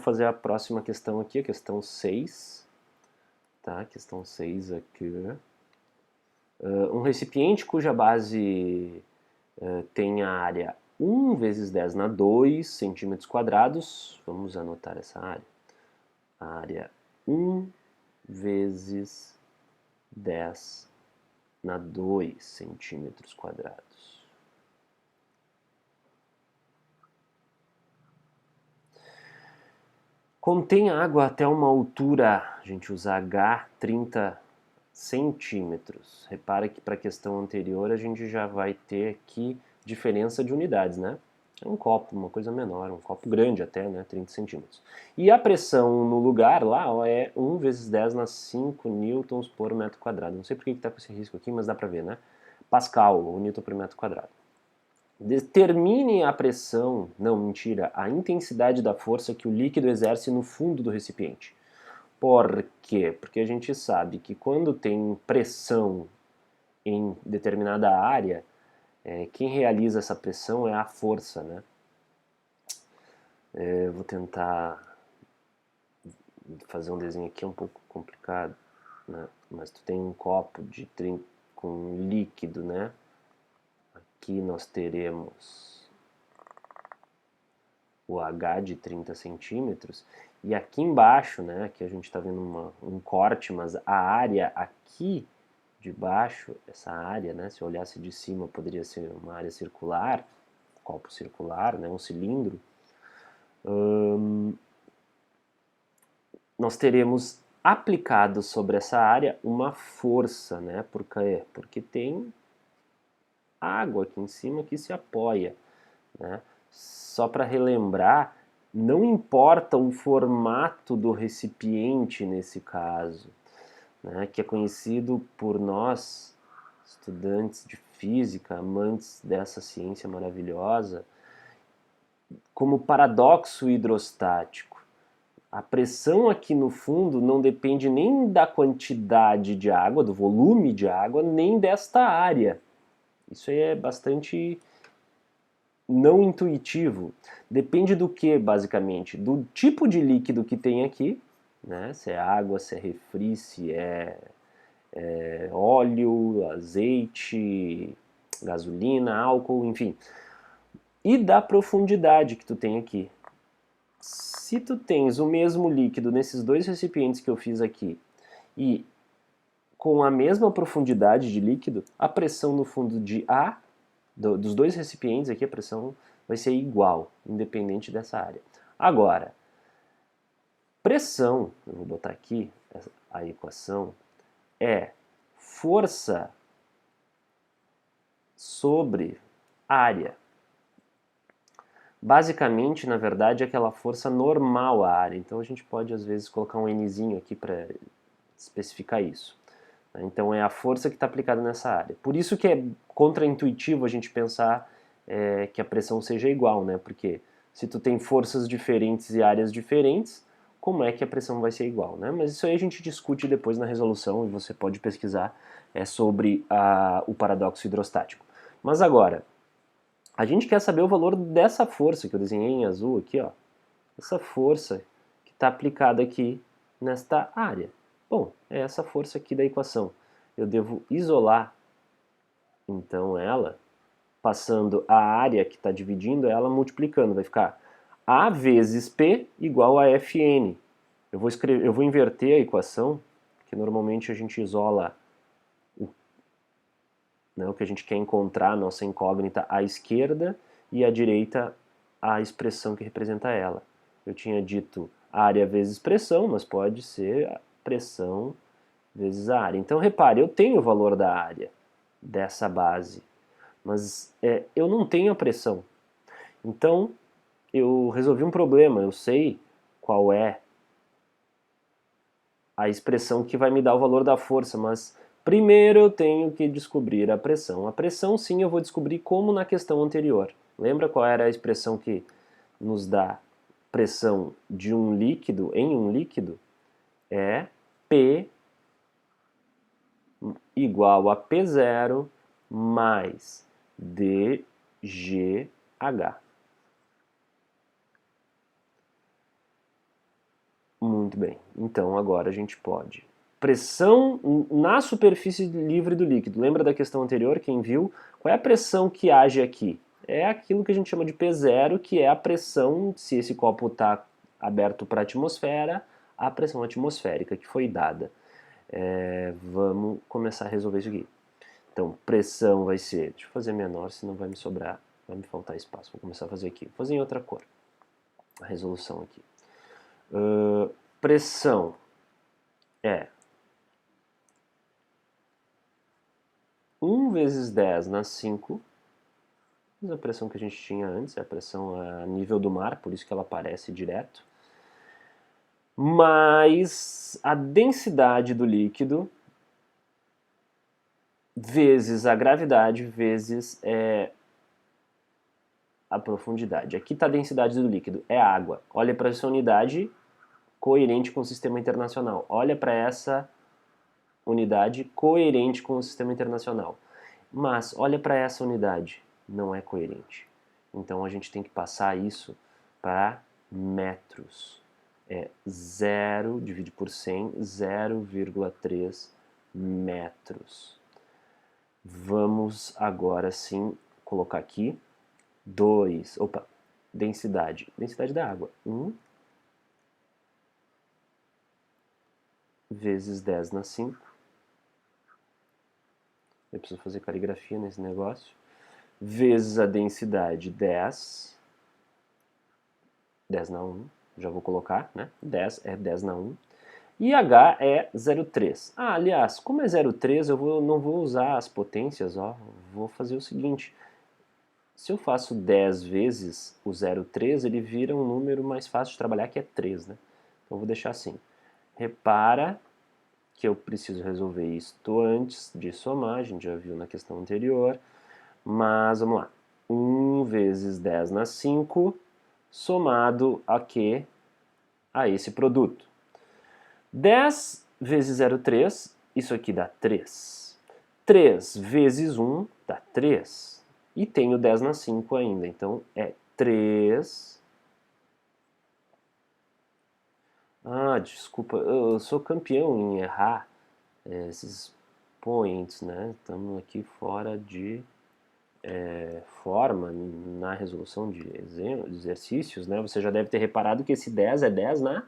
fazer a próxima questão aqui, a questão 6. Tá? Questão 6 aqui. Um recipiente cuja base tem a área 1 vezes 10 na 2 centímetros quadrados. Vamos anotar essa área. A área 1 vezes 10 na 2 centímetros quadrados. Contém água até uma altura, a gente usa H, 30 centímetros. Repara que para a questão anterior a gente já vai ter aqui diferença de unidades, né? É um copo, uma coisa menor, um copo grande até, né? 30 centímetros. E a pressão no lugar lá ó, é 1 vezes 10 na 5 newtons por metro quadrado. Não sei por que está com esse risco aqui, mas dá para ver, né? Pascal, o newton por metro quadrado. Determine a pressão, não, mentira, a intensidade da força que o líquido exerce no fundo do recipiente. Por quê? Porque a gente sabe que quando tem pressão em determinada área, quem realiza essa pressão é a força, né? Vou tentar fazer um desenho aqui um pouco complicado, né? Mas tu tem um copo com líquido, né? Aqui nós teremos o H de 30 centímetros, e aqui embaixo, né, aqui a gente está vendo um corte, mas a área aqui de baixo, essa área, né, se eu olhasse de cima, poderia ser uma área circular, copo circular, né, um cilindro. Nós teremos aplicado sobre essa área uma força, né, porque tem água aqui em cima que se apoia, né. Só para relembrar, não importa o formato do recipiente nesse caso, né, que é conhecido por nós, estudantes de física, amantes dessa ciência maravilhosa, como paradoxo hidrostático. A pressão aqui no fundo não depende nem da quantidade de água, do volume de água, nem desta área. Isso aí é bastante não intuitivo. Depende do que, basicamente? Do tipo de líquido que tem aqui, né? Se é água, se é refri, se é óleo, azeite, gasolina, álcool, enfim. E da profundidade que tu tem aqui. Se tu tens o mesmo líquido nesses dois recipientes que eu fiz aqui e com a mesma profundidade de líquido, a pressão no fundo de dos dois recipientes aqui, a pressão vai ser igual, independente dessa área. Agora, pressão, eu vou botar aqui a equação, é força sobre área. Basicamente, na verdade, é aquela força normal à área. Então a gente pode, às vezes, colocar um Nzinho aqui para especificar isso. Então é a força que está aplicada nessa área. Por isso que é contraintuitivo a gente pensar que a pressão seja igual, né? Porque se tu tem forças diferentes e áreas diferentes, como é que a pressão vai ser igual, né? Mas isso aí a gente discute depois na resolução e você pode pesquisar sobre o paradoxo hidrostático. Mas agora, a gente quer saber o valor dessa força que eu desenhei em azul aqui, ó. Essa força que está aplicada aqui nesta área. Bom, é essa força aqui da equação. Eu devo isolar, então, ela, passando a área que está dividindo ela, multiplicando. Vai ficar A vezes P igual a Fn. Eu vou inverter a equação, que normalmente a gente isola o que a gente quer encontrar, a nossa incógnita, à esquerda, e à direita a expressão que representa ela. Eu tinha dito área vezes pressão, mas pode ser pressão vezes a área. Então, repare, eu tenho o valor da área dessa base, mas eu não tenho a pressão. Então, eu resolvi um problema, eu sei qual é a expressão que vai me dar o valor da força, mas primeiro eu tenho que descobrir a pressão. A pressão, sim, eu vou descobrir como na questão anterior. Lembra qual era a expressão que nos dá pressão de um líquido em um líquido? É P igual a P0 mais dGH. Muito bem. Então agora a gente pode. Pressão na superfície livre do líquido. Lembra da questão anterior, quem viu? Qual é a pressão que age aqui? É aquilo que a gente chama de P0, que é a pressão, se esse copo está aberto para a atmosfera, a pressão atmosférica que foi dada. Vamos começar a resolver isso aqui. Então, pressão vai ser... Deixa eu fazer menor, senão vai me sobrar, vai me faltar espaço. Vou começar a fazer aqui. Vou fazer em outra cor. A resolução aqui. Pressão é 1 vezes 10 na 5. A pressão que a gente tinha antes, é a pressão a nível do mar, por isso que ela aparece direto. Mais a densidade do líquido vezes a gravidade vezes a profundidade. Aqui está a densidade do líquido, é água. Olha para essa unidade coerente com o sistema internacional. Olha para essa unidade coerente com o sistema internacional. Mas olha para essa unidade, não é coerente. Então a gente tem que passar isso para metros. 0 divide por 100, 0,3 metros. Vamos agora sim colocar aqui 2, densidade da água, 1 vezes 10 na 5. Eu preciso fazer caligrafia nesse negócio. Vezes a densidade 10 na 1, já vou colocar, né? 10 é 10 na 1. E H é 0,3. Aliás, como é 0,3, não vou usar as potências, ó. Vou fazer o seguinte. Se eu faço 10 vezes o 0,3, ele vira um número mais fácil de trabalhar, que é 3, né? Então eu vou deixar assim. Repara que eu preciso resolver isto antes de somar, a gente já viu na questão anterior. Mas vamos lá. 1 vezes 10 na 5, somado a quê? A esse produto. 10 vezes 0,3, isso aqui dá 3. 3 vezes 1 dá 3. E tenho 10 na 5 ainda, então é 3. Desculpa, eu sou campeão em errar esses points, né? Estamos aqui fora de forma na resolução de exercícios, né? Você já deve ter reparado que esse 10 é 10 na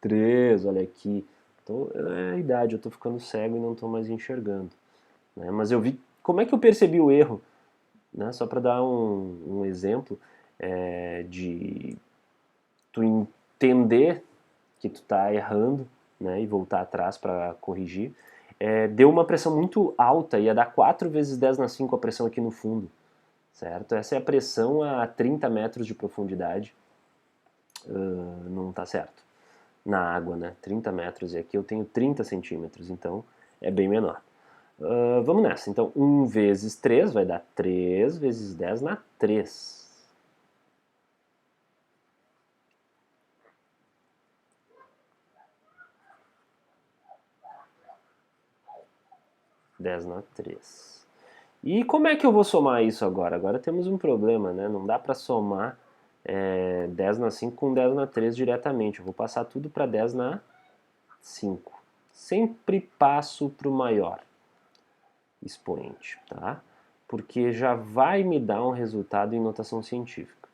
3, olha aqui. Então, é a idade, eu estou ficando cego e não estou mais enxergando. Né? Mas eu vi, como é que eu percebi o erro? Né? Só para dar um exemplo de tu entender que tu está errando, né? E voltar atrás para corrigir. Deu uma pressão muito alta, ia dar 4 vezes 10 na 5 a pressão aqui no fundo. Certo? Essa é a pressão a 30 metros de profundidade. Não está certo. Na água, né? 30 metros, e aqui eu tenho 30 centímetros, então é bem menor. Vamos nessa. Então, 1 vezes 3 vai dar 3 vezes 10 na 3. Na 3. E como é que eu vou somar isso agora? Agora temos um problema, né? Não dá para somar 10 na 5 com 10 na 3 diretamente. Eu vou passar tudo para 10 na 5. Sempre passo para o maior expoente, tá? Porque já vai me dar um resultado em notação científica.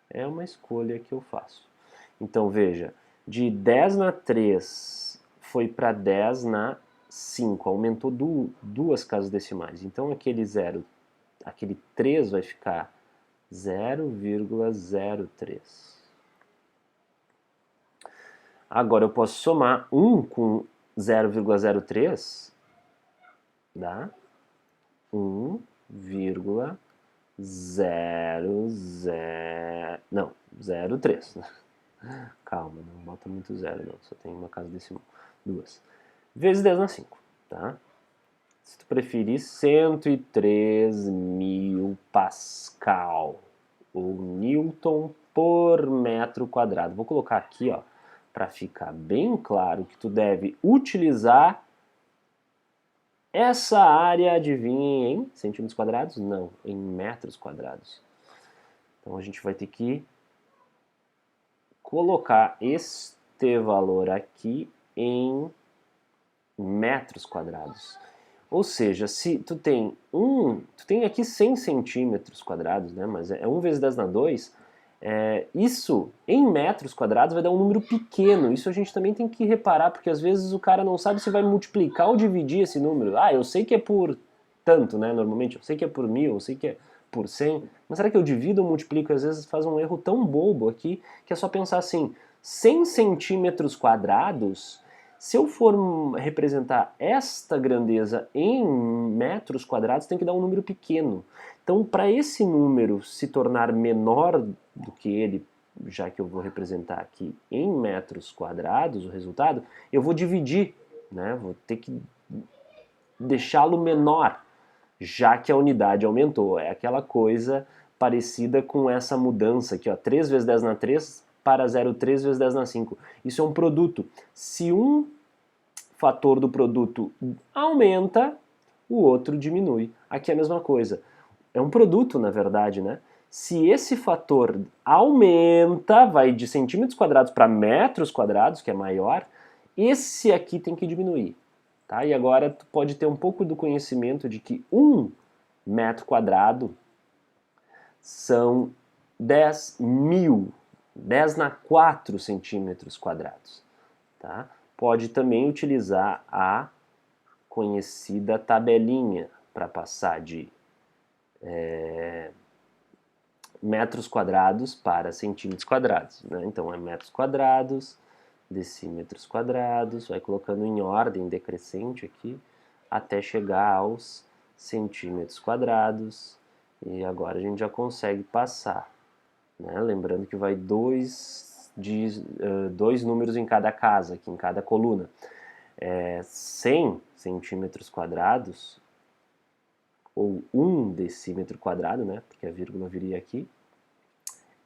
É uma escolha que eu faço. Então, veja, de 10 na 3 foi para 10 na 5, aumentou duas casas decimais. Então, aquele 3 vai ficar 0,03. Agora, eu posso somar 1 com 0,03, dá 1,00... Não, 0,3. Calma, não bota muito zero não, só tem uma casa decimal. 2. Vezes 10 na 5, tá? Se tu preferir, 103.000 Pascal, ou Newton por metro quadrado. Vou colocar aqui, ó, para ficar bem claro que tu deve utilizar essa área, adivinha, em centímetros quadrados? Não, em metros quadrados. Então a gente vai ter que colocar este ter valor aqui em metros quadrados. Ou seja, se tu tem aqui 100 centímetros quadrados, né, mas é 1 vezes 10 na 2, isso em metros quadrados vai dar um número pequeno. Isso a gente também tem que reparar, porque às vezes o cara não sabe se vai multiplicar ou dividir esse número. Ah, eu sei que é por tanto, né, normalmente, eu sei que é por 1000, eu sei que é por 100, mas será que eu divido ou multiplico? Às vezes faz um erro tão bobo aqui, que é só pensar assim, 100 centímetros quadrados, se eu for representar esta grandeza em metros quadrados, tem que dar um número pequeno. Então, para esse número se tornar menor do que ele, já que eu vou representar aqui em metros quadrados o resultado, eu vou dividir, né? Vou ter que deixá-lo menor, já que a unidade aumentou. É aquela coisa parecida com essa mudança aqui, ó, 3 vezes 10 na 3 para 0,3 vezes 10 na 5. Isso é um produto. Se um fator do produto aumenta, o outro diminui. Aqui é a mesma coisa. É um produto, na verdade, né? Se esse fator aumenta, vai de centímetros quadrados para metros quadrados, que é maior, esse aqui tem que diminuir. Tá? E agora tu pode ter um pouco do conhecimento de que 1 metro quadrado são 10.000, 10 na 4 centímetros quadrados. Tá? Pode também utilizar a conhecida tabelinha para passar de metros quadrados para centímetros quadrados. Né? Então é metros quadrados, decímetros quadrados, vai colocando em ordem decrescente aqui, até chegar aos centímetros quadrados, e agora a gente já consegue passar. Né? Lembrando que vai dois números em cada casa, aqui em cada coluna. 100 centímetros quadrados, ou 1 decímetro quadrado, né? Porque a vírgula viria aqui,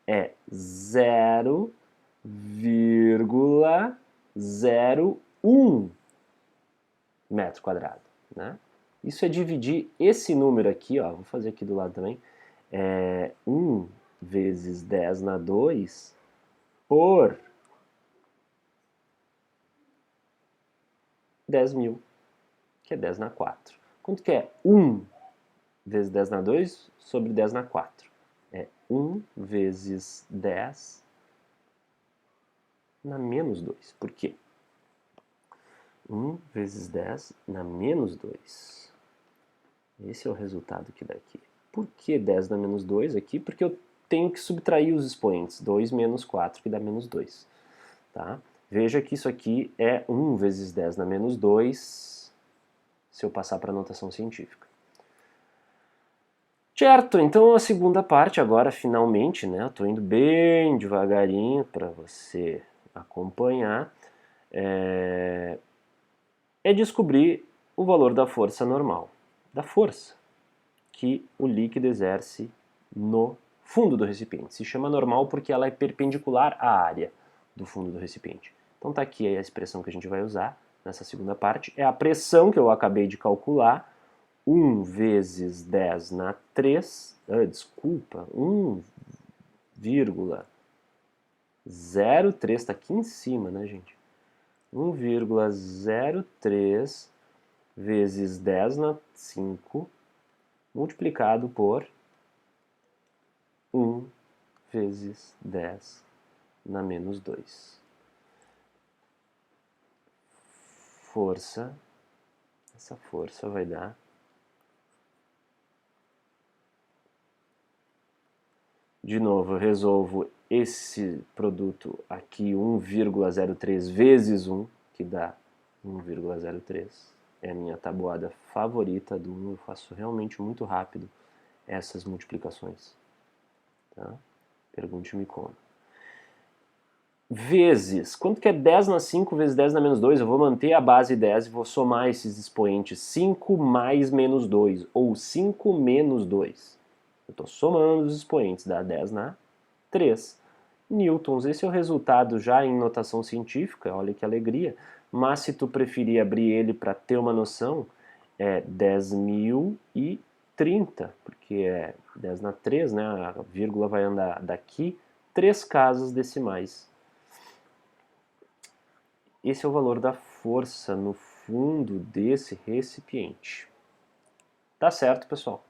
é 0,01 metro quadrado, né? Isso é dividir esse número aqui, ó, vou fazer aqui do lado também, 1 vezes 10 na 2 por 10.000, que é 10 na 4. Quanto que é 1 vezes 10 na 2 sobre 10 na 4? É 1 vezes 10 na menos 2. Por quê? 1 vezes 10 na menos 2. Esse é o resultado que dá aqui. Por que 10 na menos 2 aqui? Porque eu tenho que subtrair os expoentes. 2 menos 4, que dá menos 2. Tá? Veja que isso aqui é 1 vezes 10 na menos 2, se eu passar para a notação científica. Certo, então a segunda parte agora, finalmente, né? Eu estou indo bem devagarinho para você acompanhar. É descobrir o valor da força normal, da força que o líquido exerce no fundo do recipiente. Se chama normal porque ela é perpendicular à área do fundo do recipiente. Então tá aqui a expressão que a gente vai usar nessa segunda parte. É a pressão que eu acabei de calcular, 1 vezes 10 na 3, 1,03, está aqui em cima, né, gente? 1,03 vezes 10 na 5 multiplicado por 1 vezes 10 na menos 2. Força, essa força vai dar de novo, eu resolvo esse produto aqui, 1,03 vezes 1, que dá 1,03. É a minha tabuada favorita do 1, eu faço realmente muito rápido essas multiplicações. Tá? Pergunte-me como. Vezes, quanto que é 10 na 5 vezes 10 na menos 2? Eu vou manter a base 10 e vou somar esses expoentes. 5 mais menos 2, ou 5 menos 2. Eu estou somando os expoentes, dá 10 na 3 newtons. Esse é o resultado já em notação científica, olha que alegria. Mas se tu preferir abrir ele para ter uma noção, é 10.030, porque é 10 na 3, né? A vírgula vai andar daqui 3 casas decimais. esse é o valor da força no fundo desse recipiente. Tá certo, pessoal?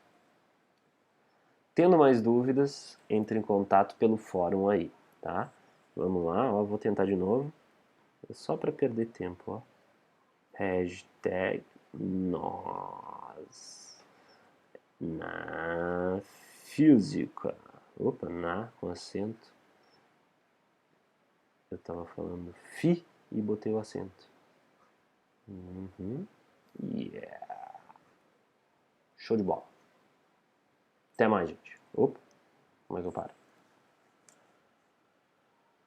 Tendo mais dúvidas, entre em contato pelo fórum aí, tá? Vamos lá, ó, vou tentar de novo. É só para perder tempo, ó. Hashtag nós na física. Opa, na com acento. Eu tava falando fi e botei o acento. Yeah. Show de bola. Até mais, gente. Opa, como é que eu paro?